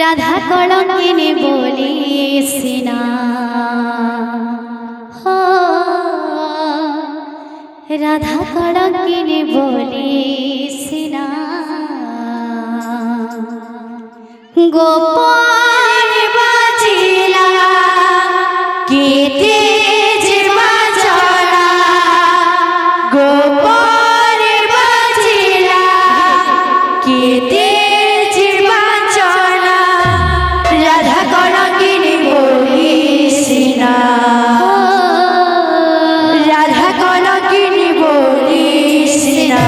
राधा कलंकिनी बोली सिना हो राधा कलंकिनी बोली सिना गोपाल बाजिला केते जीवा चला गोपाल बाजिला केते जीवा चला राधा कलंकिनी बोली सिना राधा कलंकिनी बोली सिना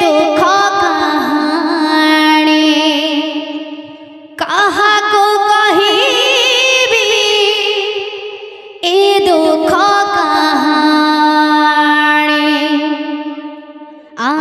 दुख कहानी कहा को कहिबी ए दुख कहानी आ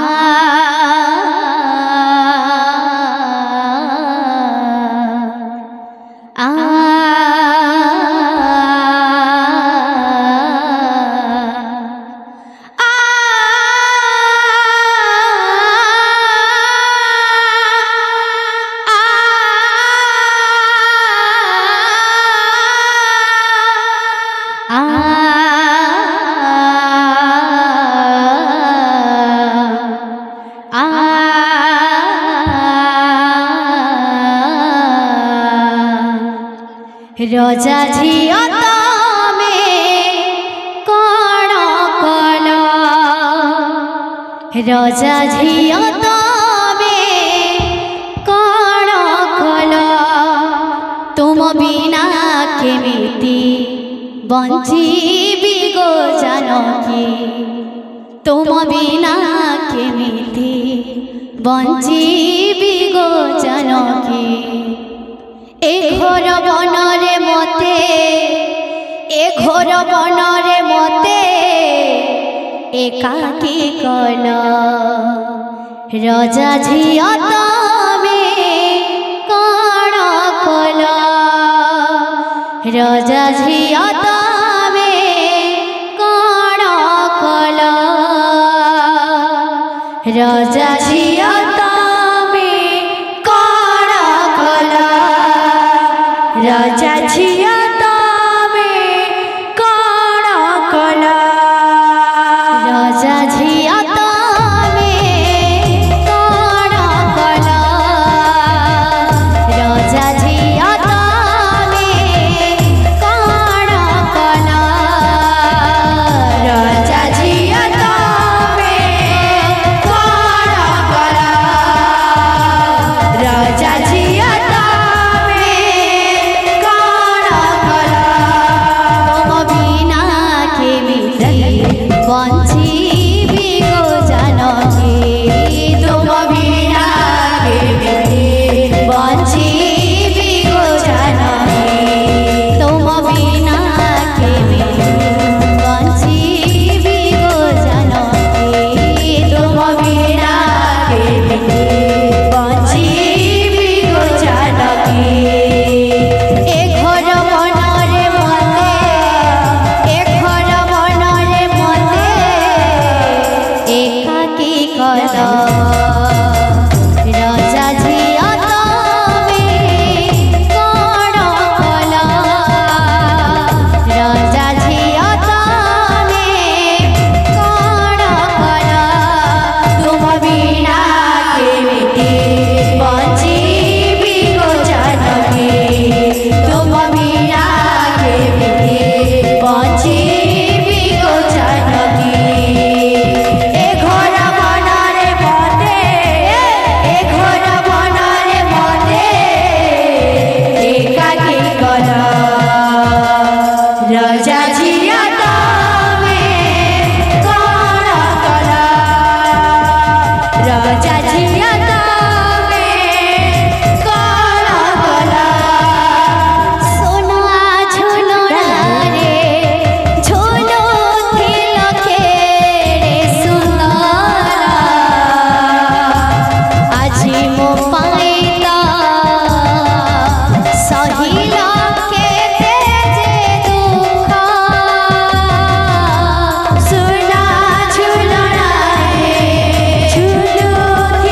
रजा झिया तमे कण कल रजा झिया तमे कण कल तुम बिना केमिति बंचिबी गो जानकी तुम बिना केमिति बंचिबी गो जानकी ए घोर बनरे मते ए घोर बनरे मते एकाकी कल रजा झिया तमे कण कल रजा झिया तमे कण कल रजा झिया राजा झिया तमे कण कल राजा झिया तमे कण कल राजा झिया तमे कण कल राजा झिया तमे कण कल राजा झिया बंचिबी गो जानकी तुम बिना केमिति बंचिबी गो जानकी तुम बिना केमिति बंचिबी गो जानकी तुम बिना केमिति बंचिबी गो जानकी ए घर मनरे मते ए घर मनरे मते एकाकी कल रजा झिया तमे कण कल रजा झिया तमे कण कल तुम बिना केमिति बंचिबी गो जानकी तुम बिना केमिति बंचिबी गो जानकी ए घोर बनरे मते एकाकी कल रजा झिया तमे कण कल रजा झिया तमे कण कल सोना झुलुना रे झुलुथिल केड़े सुंदर आजी मो पाइला सहिल केते जे दुख सोना झुलुना रे झुलुथिल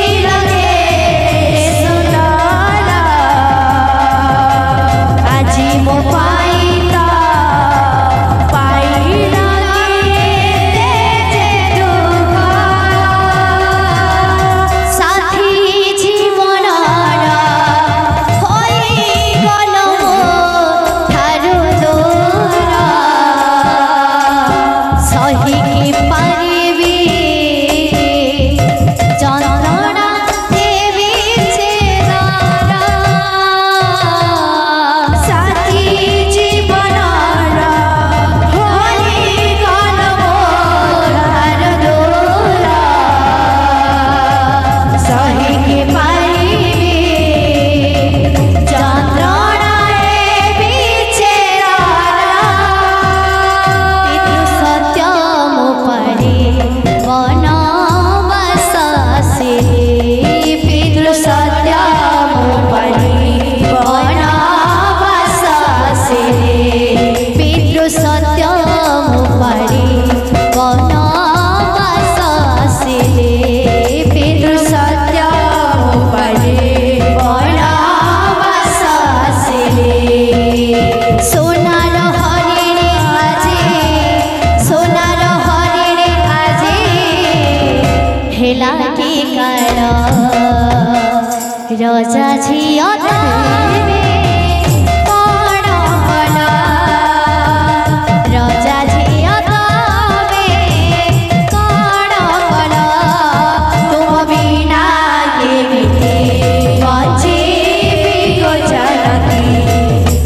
की काल रजा झियो तमे कण कल रजा झियो तमे कण कल तुम बिना केमिति बंचिबि गो जानकी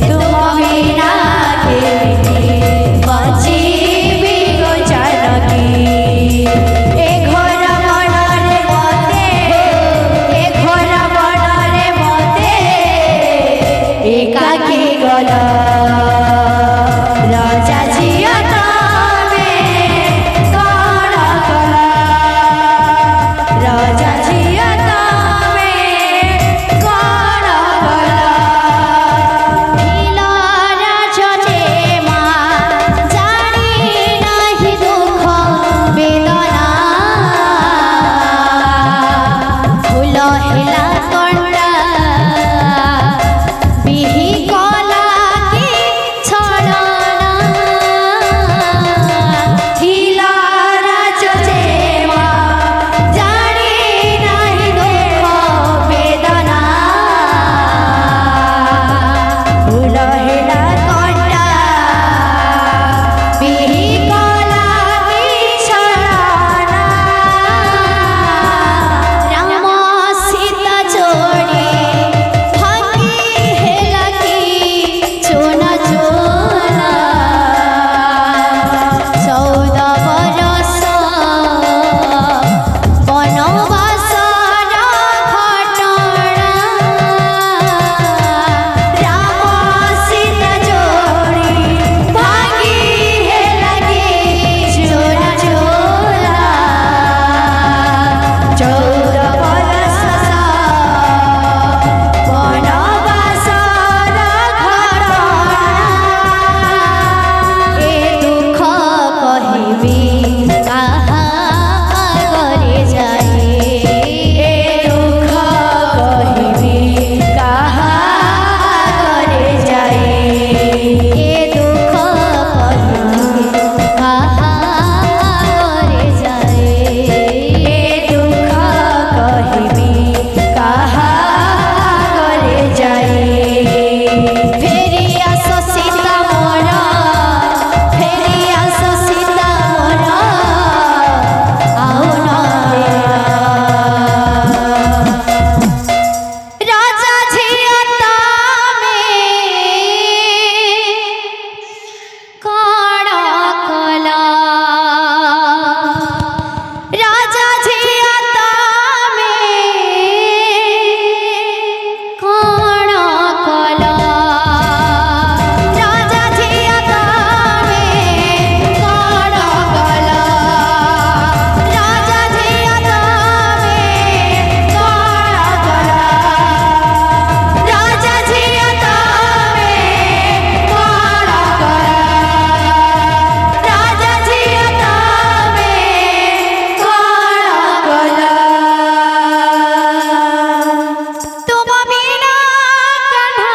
तुम बिना केमिति बंचिबि गो जानकी ए घोर बणरे मते एकाकी गल राजा झियो तमे कण कल राजा झियो तमे कण कल नील राजजे मा जानी नाही दुख वेदना फूल हेला कंडा बिही कला की छड़ना हिला राजजे मा जानी नाही दुख वेदना फूल हेला कंडा बिही कला की छड़ना राम सीता जोड़ी भागी हेला की चोना चोना 14 बरस वनवासर घटना राम सीता जोड़ी भागी हेला की चोना चोना 14 बरस वनवासर घटना ए दुख कहिबी काहा आगरे जाए ए दुख कहिबी काहा आगरे जाए ए दुख कहिबी काहा आगरे जाए ए दुख कहिबी काहा आगरे जाए फेरी आस सीता मोर फेरी आस सीता मोर आओ न राजा झियो तमे कण कल राजा झियो तमे कण कल राजा झियो तमे कण कल राजा झियो तमे कण कल राजा झियो तमे कण कल राजा झियो तमे कण कल तुम बिना कन्हा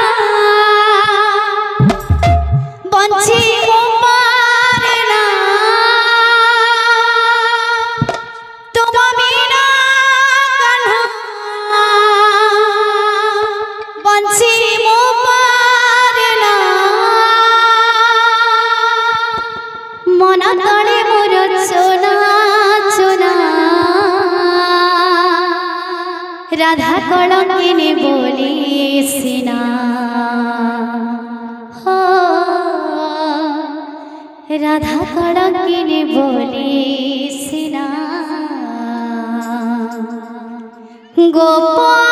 बंची मो पारना तुम बिना कन्हा बंची मो पारना मन तले मोर चोना चोना राधा कलंकिनी बोली सिना हो राधा कलंकिनी बोली सिना गोपाल